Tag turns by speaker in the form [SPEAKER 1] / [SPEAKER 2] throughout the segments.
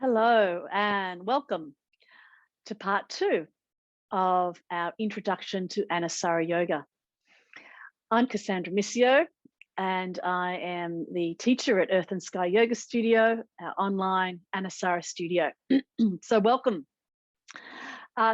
[SPEAKER 1] Hello and welcome to part two of our introduction to Anusara Yoga. I'm Cassandra Missio and I am the teacher at Earth and Sky Yoga Studio, our online Anusara studio. So welcome.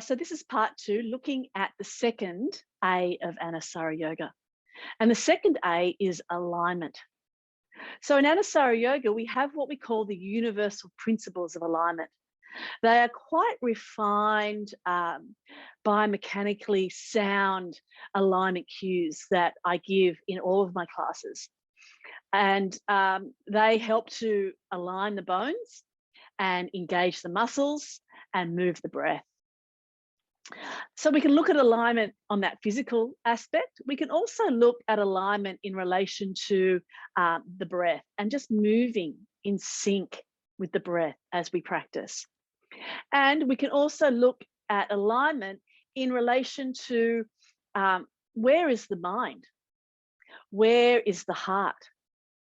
[SPEAKER 1] So this is part two, looking at the second A of Anusara Yoga. And the second A is alignment. So in Anusara Yoga, we have what we call the universal principles of alignment. They are quite refined, biomechanically sound alignment cues that I give in all of my classes. And they help to align the bones and engage the muscles and move the breath. So we can look at alignment on that physical aspect. We can also look at alignment in relation to the breath and just moving in sync with the breath as we practice. And we can also look at alignment in relation to where is the mind, where is the heart,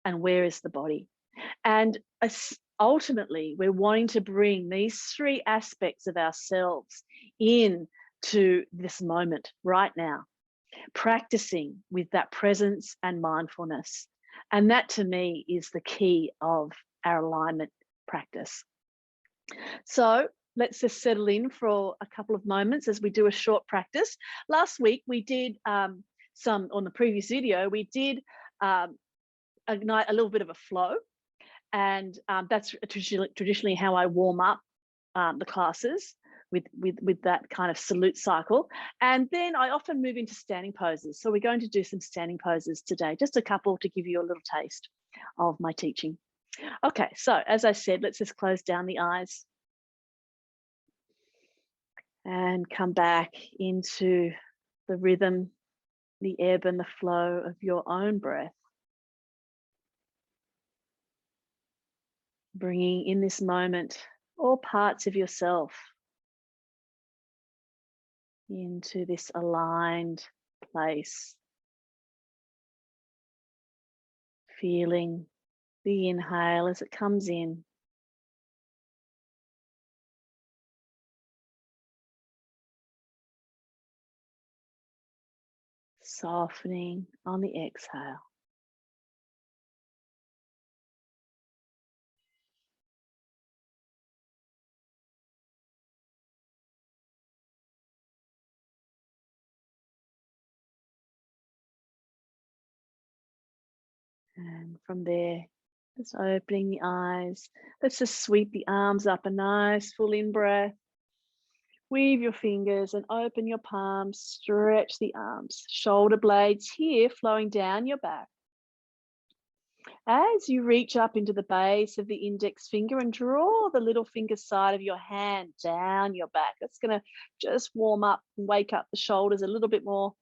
[SPEAKER 1] and where is the body. And ultimately, we're wanting to bring these three aspects of ourselves into this moment right now, practicing with that presence and mindfulness. And that to me is the key of our alignment practice. So let's just settle in for a couple of moments as we do a short practice. Last week we did on the previous video, we did ignite a little bit of a flow. And that's traditionally how I warm up the classes with that kind of salute cycle. And then I often move into standing poses. So we're going to do some standing poses today, just a couple to give you a little taste of my teaching. Okay, so as I said, let's just close down the eyes and come back into the rhythm, the ebb and the flow of your own breath. Bringing in this moment all parts of yourself into this aligned place. Feeling the inhale as it comes in. Softening on the exhale. And from there, just opening the eyes. Let's just sweep the arms up, a nice full in-breath. Weave your fingers and open your palms, stretch the arms. Shoulder blades here flowing down your back. As you reach up into the base of the index finger and draw the little finger side of your hand down your back. That's going to just warm up and wake up the shoulders a little bit more.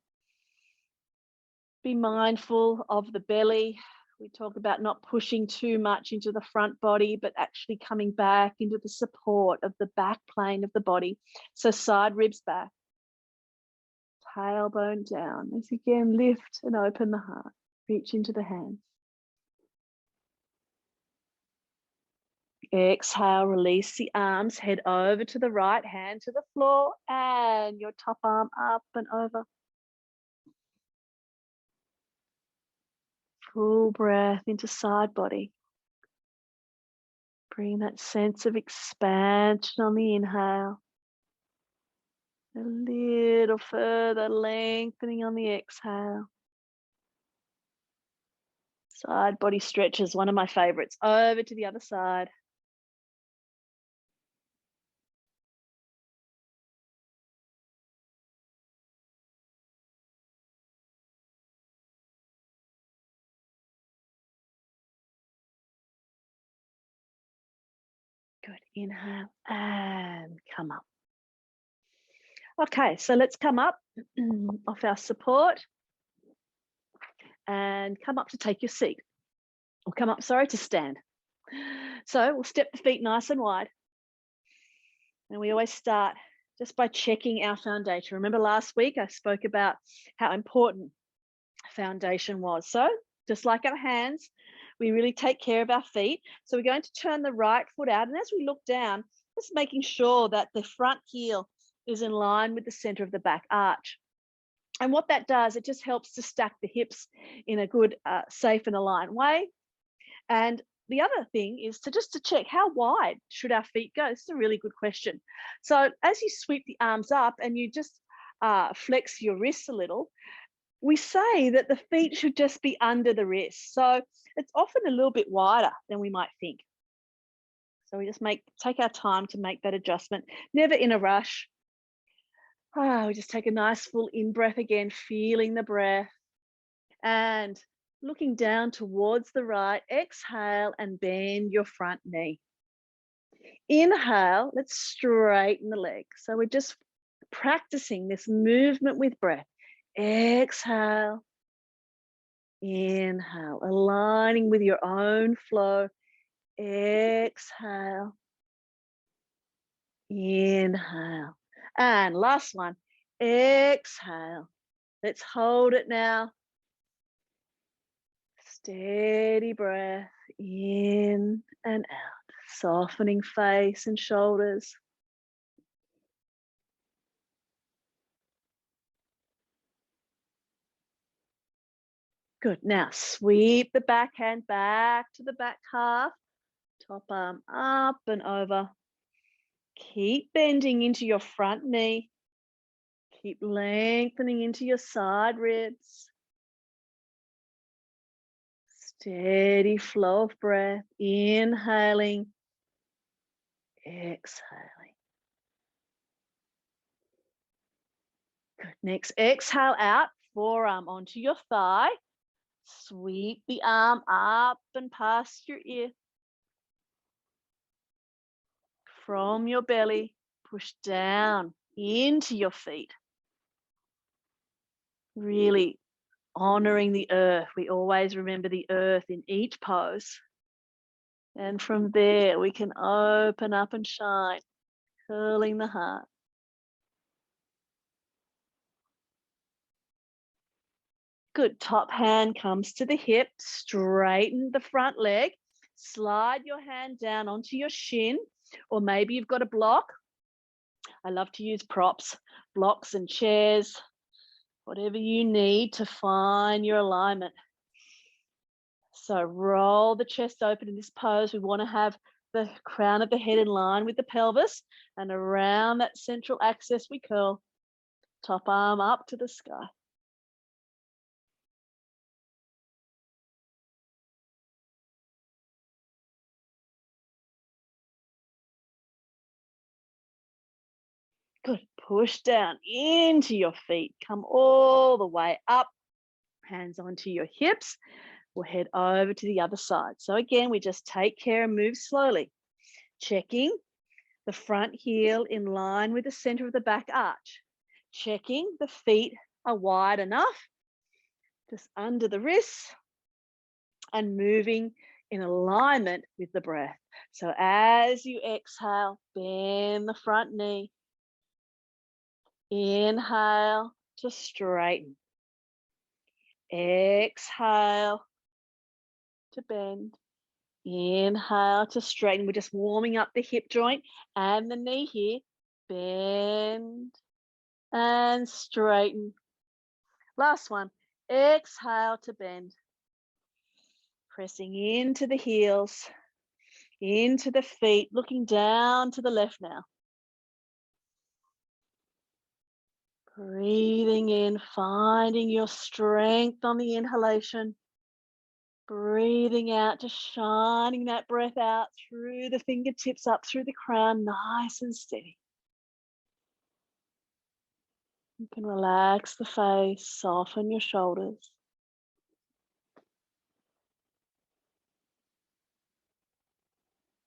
[SPEAKER 1] Be mindful of the belly. We talk about not pushing too much into the front body, but actually coming back into the support of the back plane of the body. So side ribs back, tailbone down. As again, lift and open the heart. Reach into the hands. Exhale, release the arms, head over to the right, hand to the floor, and your top arm up and over. Full breath into side body. Bring that sense of expansion on the inhale. A little further lengthening on the exhale. Side body stretches, one of my favorites. Over to the other side. Good. Inhale and come up. Okay, so let's come up off our support and come up to take your seat. Or come up, sorry, to stand. So we'll step the feet nice and wide. And we always start just by checking our foundation. Remember last week I spoke about how important foundation was. So just like our hands, We really take care of our feet. So we're going to turn the right foot out. And as we look down, just making sure that the front heel is in line with the center of the back arch. And what that does, it just helps to stack the hips in a good, safe and aligned way. And the other thing is to check how wide should our feet go. This is a really good question. So as you sweep the arms up and you just flex your wrists a little, we say that the feet should just be under the wrists. So it's often a little bit wider than we might think. So we just take our time to make that adjustment, never in a rush. We just take a nice full in-breath again, feeling the breath. And looking down towards the right, exhale and bend your front knee. Inhale, let's straighten the leg. So we're just practicing this movement with breath. Exhale, inhale, aligning with your own flow. Exhale, inhale. And last one, exhale. Let's hold it now. Steady breath in and out, softening face and shoulders. Good. Now sweep the backhand back to the back calf, top arm up and over. Keep bending into your front knee. Keep lengthening into your side ribs. Steady flow of breath, inhaling, exhaling. Good. Next, exhale out, forearm onto your thigh. Sweep the arm up and past your ear. From your belly, push down into your feet. Really honoring the earth. We always remember the earth in each pose. And from there, we can open up and shine, curling the heart. Good. Top hand comes to the hip, straighten the front leg, slide your hand down onto your shin, or maybe you've got a block. I love to use props, blocks and chairs, whatever you need to find your alignment. So roll the chest open in this pose. We want to have the crown of the head in line with the pelvis, and around that central axis we curl. Top arm up to the sky. Good. Push down into your feet. Come all the way up. Hands onto your hips. We'll head over to the other side. So again, we just take care and move slowly. Checking the front heel in line with the center of the back arch. Checking the feet are wide enough, just under the wrists, and moving in alignment with the breath. So as you exhale, bend the front knee. Inhale to straighten. Exhale to bend. Inhale to straighten. We're just warming up the hip joint and the knee here. Bend and straighten. Last one. Exhale to bend. Pressing into the heels, into the feet, looking down to the left now. Breathing in, finding your strength on the inhalation. Breathing out, just shining that breath out through the fingertips, up through the crown, nice and steady. You can relax the face, soften your shoulders.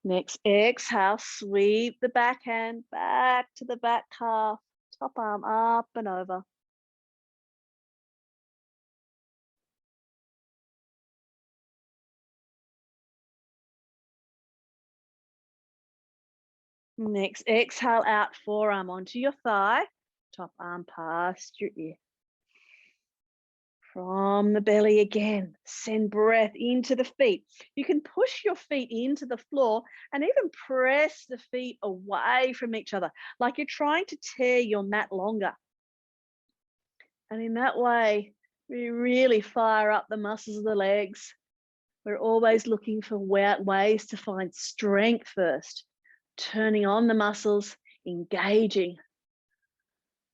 [SPEAKER 1] Next, exhale, sweep the backhand back to the back calf, top arm up and over. Next, exhale out, forearm onto your thigh, top arm past your ear. From the belly again, send breath into the feet. You can push your feet into the floor and even press the feet away from each other, like you're trying to tear your mat longer. And in that way, we really fire up the muscles of the legs. We're always looking for ways to find strength first, turning on the muscles, engaging.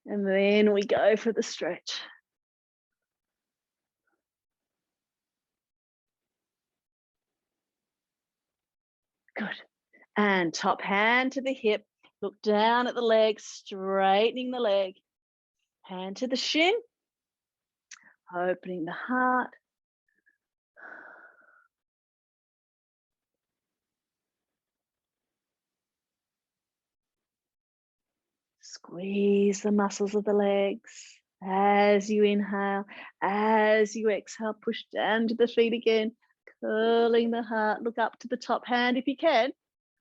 [SPEAKER 1] And then we go for the stretch. Good. And top hand to the hip. Look down at the leg, straightening the leg. Hand to the shin, opening the heart. Squeeze the muscles of the legs as you inhale. As you exhale, push down to the feet again, curling the heart. Look up to the top hand if you can.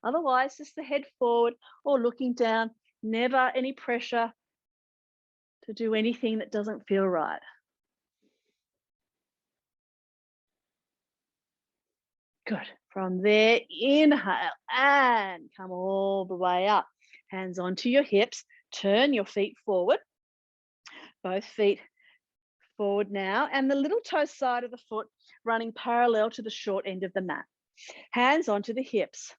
[SPEAKER 1] Otherwise, just the head forward or looking down. Never any pressure to do anything that doesn't feel right. Good. From there, inhale and come all the way up. Hands onto your hips. Turn your feet forward. Both feet forward now. And the little toe side of the foot running parallel to the short end of the mat. Hands onto the hips.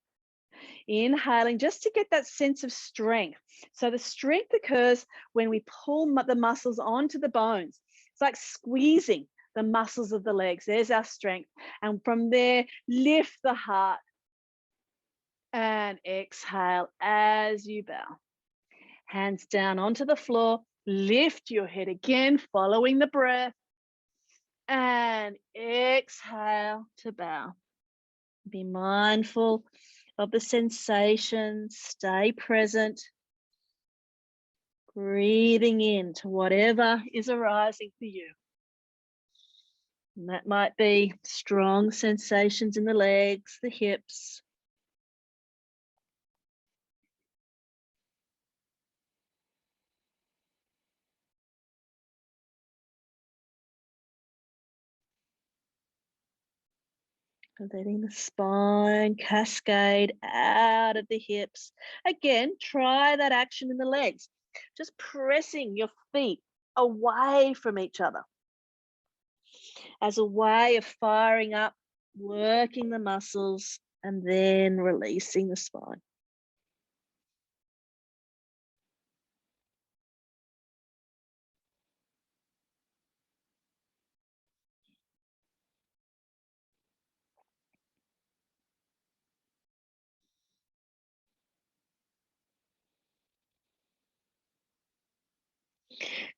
[SPEAKER 1] Inhaling just to get that sense of strength. So the strength occurs when we pull the muscles onto the bones. It's like squeezing the muscles of the legs. There's our strength. And from there, lift the heart and exhale as you bow. Hands down onto the floor. Lift your head again, following the breath. And exhale to bow. Be mindful of the sensations. Stay present. Breathing into whatever is arising for you. And that might be strong sensations in the legs, the hips. Letting the spine cascade out of the hips. Again, try that action in the legs. Just pressing your feet away from each other as a way of firing up, working the muscles, and then releasing the spine.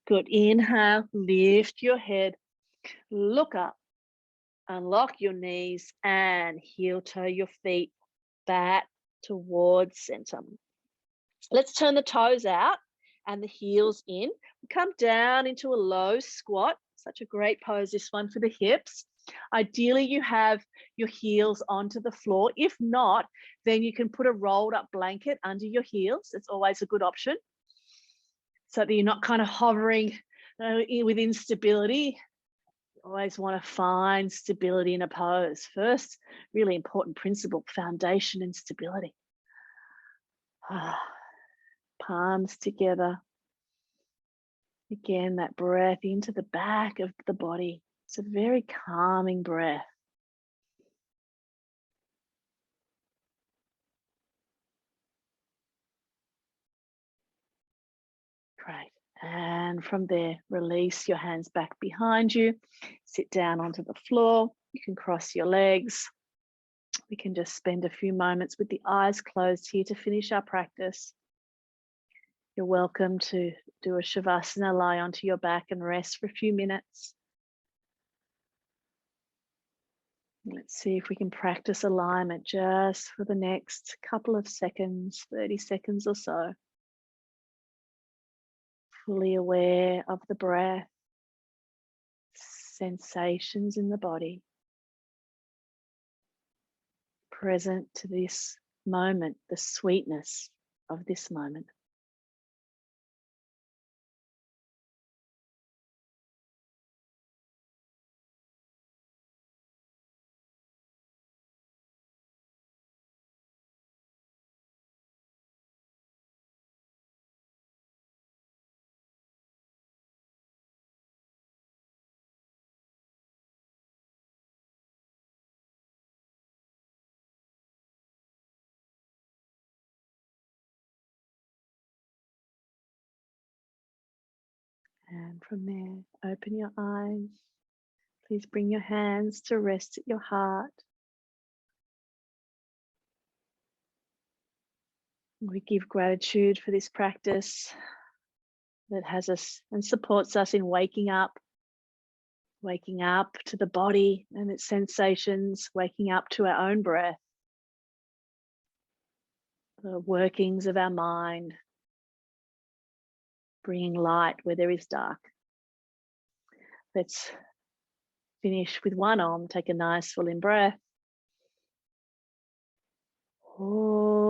[SPEAKER 1] Good. Inhale, lift your head, look up, unlock your knees, and heel toe your feet back towards center. Let's turn the toes out and the heels in. Come down into a low squat. Such a great pose, this one, for the hips. Ideally, you have your heels onto the floor. If not, then you can put a rolled up blanket under your heels. It's always a good option, so that you're not kind of hovering with instability. You always want to find stability in a pose. First, really important principle, foundation and stability. Palms together. Again, that breath into the back of the body. It's a very calming breath. Great. And from there, release your hands back behind you. Sit down onto the floor. You can cross your legs. We can just spend a few moments with the eyes closed here to finish our practice. You're welcome to do a Shavasana, lie onto your back and rest for a few minutes. Let's see if we can practice alignment just for the next couple of seconds, 30 seconds or so. Fully aware of the breath, sensations in the body. Present to this moment, the sweetness of this moment. And from there, open your eyes. Please bring your hands to rest at your heart. We give gratitude for this practice that has us and supports us in waking up to the body and its sensations, waking up to our own breath, the workings of our mind, bringing light where there is dark. Let's finish with one Om. Take a nice full in breath. Om.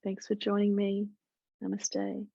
[SPEAKER 1] Thanks for joining me. Namaste.